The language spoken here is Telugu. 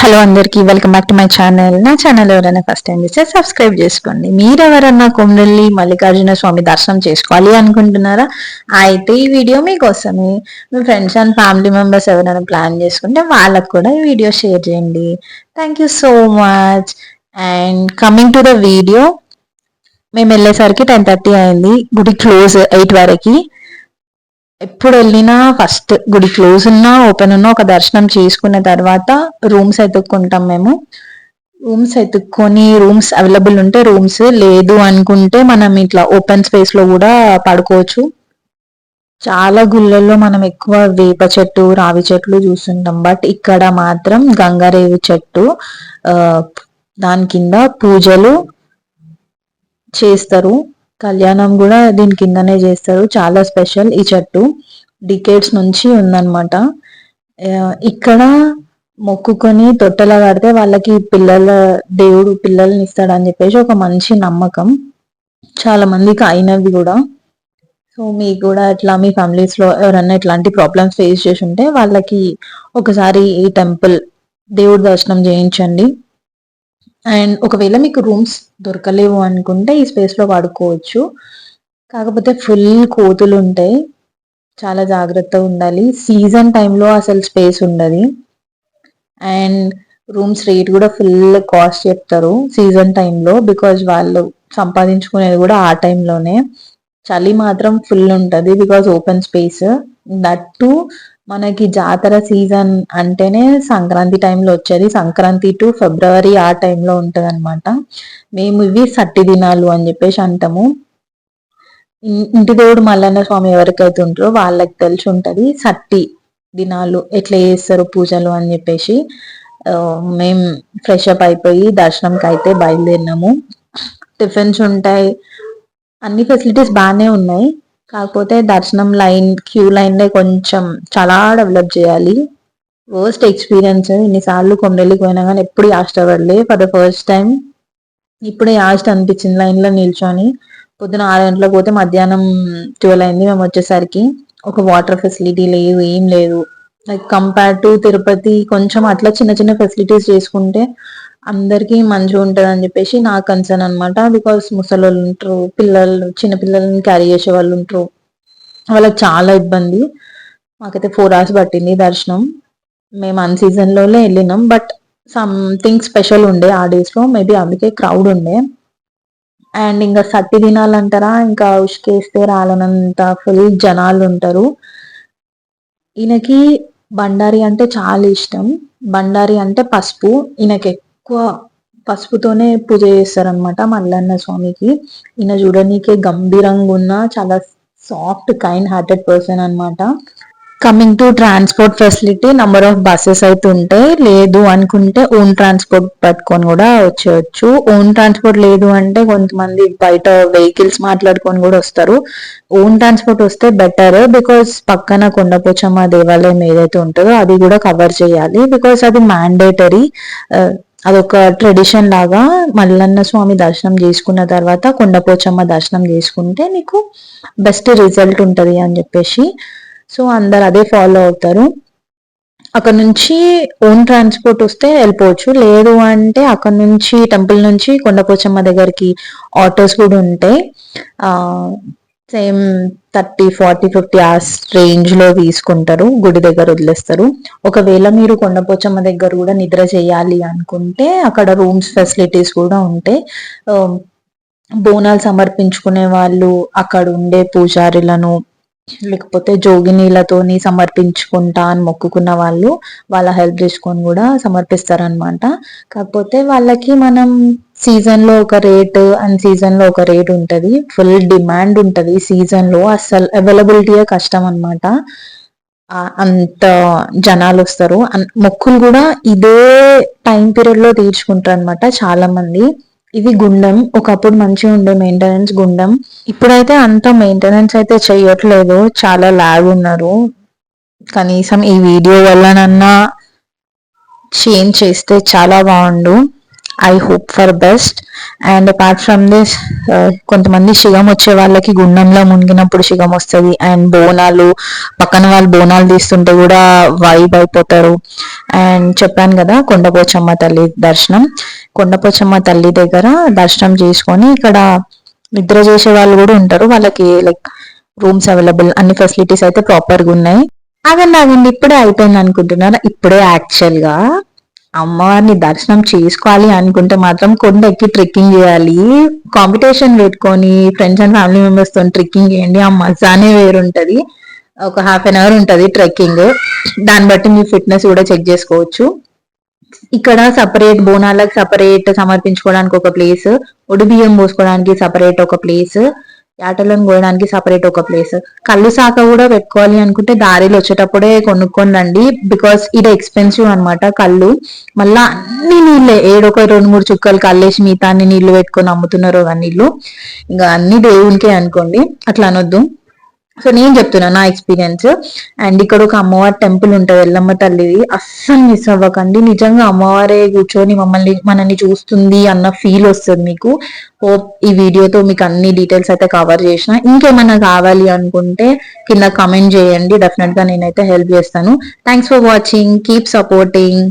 హలో అందరికి welcome back to my channel. నా ఛానల్ ఎవరైనా ఫస్ట్ టైం చూస్తే సబ్స్క్రైబ్ చేసుకోండి. మీరెవరన్నా కొమరల్లి మల్లికార్జున స్వామి దర్శనం చేసుకోవాలి అనుకుంటున్నారా? అయితే ఈ వీడియో మీకోసమే. మీ ఫ్రెండ్స్ అండ్ ఫ్యామిలీ మెంబర్స్ ఎవరైనా ప్లాన్ చేసుకుంటే వాళ్ళకు కూడా ఈ వీడియో షేర్ చేయండి. Thank you so much. And coming to the video, మేము వెళ్ళేసరికి 10:30 అయింది. గుడి క్లోజ్ 8 వరకు. ఎప్పుడు వెళ్ళినా ఫస్ట్ గుడి క్లోజ్ ఉన్నా ఓపెన్ ఉన్నా ఒక దర్శనం చేసుకున్న తర్వాత రూమ్స్ ఎత్తుక్కుంటాం మేము. రూమ్స్ ఎత్తుక్కొని రూమ్స్ అవైలబుల్ ఉంటే రూమ్స్, లేదు అనుకుంటే మనం ఇట్లా ఓపెన్ స్పేస్ లో కూడా పడుకోవచ్చు. చాలా గుళ్ళల్లో మనం ఎక్కువ వేప చెట్టు, రావి చెట్లు చూస్తుంటాం. బట్ ఇక్కడ మాత్రం గంగారేవి చెట్టు, ఆ దాని కింద పూజలు చేస్తారు. కళ్యాణం కూడా దీని కిందనే చేస్తారు. చాలా స్పెషల్ ఈ చెట్టు. డికేడ్స్ నుంచి ఉందన్నమాట. ఇక్కడ మొక్కుకొని తొట్టెలా కడితే వాళ్ళకి దేవుడు పిల్లల్ని ఇస్తాడని చెప్పేసి ఒక మంచి నమ్మకం. చాలా మందికి అయినవి కూడా. సో మీకు కూడా ఇట్లా మీ ఫ్యామిలీస్ లో ఎవరన్నా ఇట్లాంటి ప్రాబ్లమ్స్ ఫేస్ చేసి ఉంటే వాళ్ళకి ఒకసారి ఈ టెంపుల్ దేవుడి దర్శనం చేయించండి. అండ్ ఒకవేళ మీకు రూమ్స్ దొరకలేవు అనుకుంటే ఈ స్పేస్ లో పడుకోవచ్చు. కాకపోతే ఫుల్ కోతులు ఉంటాయి, చాలా జాగ్రత్తగా ఉండాలి. సీజన్ టైంలో అసలు స్పేస్ ఉండదు. అండ్ రూమ్స్ రేట్ కూడా ఫుల్ కాస్ట్ చెప్తారు సీజన్ టైంలో, బికాజ్ వాళ్ళు సంపాదించుకునేది కూడా ఆ టైంలోనే. చలి మాత్రం ఫుల్ ఉంటుంది because open space. That to మనకి జాతర సీజన్ అంటేనే సంక్రాంతి టైంలో వచ్చేది. సంక్రాంతి టు ఫిబ్రవరి ఆ టైంలో ఉంటది అనమాట. మేము ఇవి సట్టి దినాలు అని చెప్పేసి అంటాము. ఇంటి దేవుడు మల్లన్న స్వామి ఎవరికైతే ఉంటారో వాళ్ళకి తెలిసి ఉంటది సట్టి దినాలు ఎట్లా చేస్తారు పూజలు అని చెప్పేసి. మేము ఫ్రెష్ అప్ అయిపోయి దర్శనంకి అయితే బయలుదేరినాము. టిఫిన్స్ ఉంటాయి, అన్ని ఫెసిలిటీస్ బాగానే ఉన్నాయి. కాకపోతే దర్శనం క్యూ లైన్ కొంచెం చాలా డెవలప్ చేయాలి. Worst experience. ఇన్నిసార్లు కొమరెల్లికి పోయినా కానీ ఎప్పుడు యాష్టపడలే. ఫర్ ద ఫస్ట్ టైం ఇప్పుడే యాస్ట్ అనిపించింది లైన్ లో నిల్చొని. పొద్దున 6 గంటలకు పోతే మధ్యాహ్నం 12 అయింది మేము వచ్చేసరికి. ఒక వాటర్ ఫెసిలిటీ లేదు, ఏం లేదు. లైక్ కంపేర్ టు తిరుపతి కొంచెం అట్లా చిన్న చిన్న ఫెసిలిటీస్ చేసుకుంటే అందరికి మంచిగా ఉంటది అని చెప్పేసి నా కన్సర్న్ అనమాట. బికాస్ ముసలోళ్ళు ఉంటారు, చిన్న పిల్లల్ని క్యారీ చేసే వాళ్ళు ఉంటారు, వాళ్ళకి చాలా ఇబ్బంది. మాకైతే 4 hours పట్టింది దర్శనం. మేము అన్ సీజన్ లోనే వెళ్ళినాం. బట్ సంథింగ్ స్పెషల్ ఉండే ఆ డేస్ లో, మేబీ అందుకే క్రౌడ్ ఉండే. అండ్ ఇంకా సట్టి తినాలంటారా, ఇంకా ఉసుకేస్తే రాలనంత ఫుల్ జనాలు ఉంటారు. ఈయనకి బండారి అంటే చాలా ఇష్టం. బండారి అంటే పసుపు. ఈయనకి ఎక్కువ పసుపుతోనే పూజ చేస్తారనమాట మల్లన్న స్వామికి. ఈయన చూడనీకే గంభీరంగా ఉన్న చాలా సాఫ్ట్ కైండ్ హార్టెడ్ పర్సన్ అనమాట. Coming to transport facility, number of buses అయితే ఉంటాయి. లేదు అనుకుంటే ఓన్ ట్రాన్స్పోర్ట్ పట్టుకొని కూడా వచ్చేయచ్చు. ఓన్ ట్రాన్స్పోర్ట్ లేదు అంటే కొంతమంది బయట వెహికల్స్ మాట్లాడుకొని కూడా వస్తారు. ఓన్ ట్రాన్స్పోర్ట్ వస్తే బెటర్, బికాస్ పక్కన కొండపోచమ్మ దేవాలయం ఏదైతే ఉంటుందో అది కూడా కవర్ చేయాలి. బికాస్ అది మ్యాండేటరీ. అదొక ట్రెడిషన్ లాగా. మల్లన్న స్వామి దర్శనం చేసుకున్న తర్వాత కొండపోచమ్మ దర్శనం చేసుకుంటే నీకు బెస్ట్ రిజల్ట్ ఉంటది అని చెప్పేసి. సో అందరు అదే ఫాలో అవుతారు. అక్కడ నుంచి ఓన్ ట్రాన్స్పోర్ట్ వస్తే వెళ్ళిపోవచ్చు. లేదు అంటే అక్కడ నుంచి టెంపుల్ నుంచి కొండపోచమ్మ దగ్గరికి ఆటోస్ కూడా ఉంటాయి. సేమ్ 30, 40, 50 hours రేంజ్ లో తీసుకుంటారు, గుడి దగ్గర వదిలేస్తారు. ఒకవేళ మీరు కొండపోచమ్మ దగ్గర కూడా నిద్ర చేయాలి అనుకుంటే అక్కడ రూమ్స్ ఫెసిలిటీస్ కూడా ఉంటాయి. బోనాలు సమర్పించుకునే వాళ్ళు అక్కడ ఉండే పూజారులను, లేకపోతే జోగినీలతోని సమర్పించుకుంటా అని మొక్కుకున్న వాళ్ళు వాళ్ళ హెల్ప్ తీసుకొని కూడా సమర్పిస్తారనమాట. కాకపోతే వాళ్ళకి మనం సీజన్ లో ఒక రేట్ అండ్ సీజన్ లో ఒక రేట్ ఉంటది. ఫుల్ డిమాండ్ ఉంటది సీజన్ లో, అసలు అవైలబిలిటీయే కష్టం అనమాట. అంత జనాలు వస్తారు. మొక్కులు కూడా ఇదే టైం పీరియడ్ లో తీర్చుకుంటారు అనమాట చాలా మంది. ఇది గుండం, ఒకప్పుడు మంచిగా ఉండే మెయింటెనెన్స్ గుండం. ఇప్పుడైతే అంత మెయింటెనెన్స్ అయితే చెయ్యట్లేదు, చాలా లాగ్ ఉన్నారు. కనీసం ఈ వీడియో వల్లనన్నా చేంజ్ చేస్తే చాలా బాగుండు. I hope for best. And apart from this, కొంతమంది శివం వచ్చే వాళ్ళకి గుండంలో మునిగినప్పుడు శివం వస్తుంది. అండ్ బోనాలు, పక్కన వాళ్ళు బోనాలు తీస్తుంటే కూడా వైబ్ అయిపోతారు. అండ్ చెప్పాను కదా, కొండపోచమ్మ తల్లి దర్శనం. కొండపోచమ్మ తల్లి దగ్గర దర్శనం చేసుకొని ఇక్కడ నిద్ర చేసే వాళ్ళు కూడా ఉంటారు. వాళ్ళకి లైక్ రూమ్స్ అవైలబుల్, అన్ని ఫెసిలిటీస్ అయితే ప్రాపర్ గా ఉన్నాయి. ఆగండి ఇప్పుడే అయిపోయింది అనుకుంటున్నారా? ఇప్పుడే యాక్చువల్ గా అమ్మవారిని దర్శనం చేసుకోవాలి అనుకుంటే మాత్రం కొండ ఎక్కి ట్రెక్కింగ్ చేయాలి. కాంపిటీషన్ పెట్టుకొని ఫ్రెండ్స్ అండ్ ఫ్యామిలీ మెంబర్స్ తో ట్రెక్కింగ్ చేయండి, ఆ మజానే వేరుంటది. ఒక హాఫ్ అన్ అవర్ ఉంటది ట్రెక్కింగ్. దాన్ని బట్టి మీ ఫిట్నెస్ కూడా చెక్ చేసుకోవచ్చు. ఇక్కడ సపరేట్ బోనాలకు సపరేట్ సమర్పించుకోవడానికి ఒక ప్లేస్, ఒడి బియ్యం పోసుకోవడానికి సపరేట్ ఒక ప్లేస్, యాటలను కోయడానికి సపరేట్ ఒక ప్లేస్. కళ్ళు శాఖ కూడా పెట్టుకోవాలి అనుకుంటే దారిలో వచ్చేటప్పుడే కొనుక్కొని రండి, బికాస్ ఇది ఎక్స్పెన్సివ్ అనమాట కళ్ళు. మళ్ళా అన్ని నీళ్ళే, ఏడొక 2-3 చుక్కలు కళ్ళేసి మిగతా అన్ని నీళ్లు పెట్టుకొని అమ్ముతున్నారు ఆ నీళ్లు. ఇంకా అన్ని దేవునికే అనుకోండి, అట్లా అనొద్దు. సో నేను చెప్తున్నా నా ఎక్స్పీరియన్స్. అండ్ ఇక్కడ ఒక అమ్మవారి టెంపుల్ ఉంటుంది, ఎల్లమ్మ తల్లిది. అస్సలు మిస్ అవ్వకండి, నిజంగా అమ్మవారే కూర్చొని మనల్ని చూస్తుంది అన్న ఫీల్ వస్తుంది మీకు. హోప్ ఈ వీడియోతో మీకు అన్ని డీటెయిల్స్ అయితే కవర్ చేసిన. ఇంకేమైనా కావాలి అనుకుంటే కింద కమెంట్ చేయండి, డెఫినెట్ గా నేనైతే హెల్ప్ చేస్తాను. Thanks for watching, keep supporting.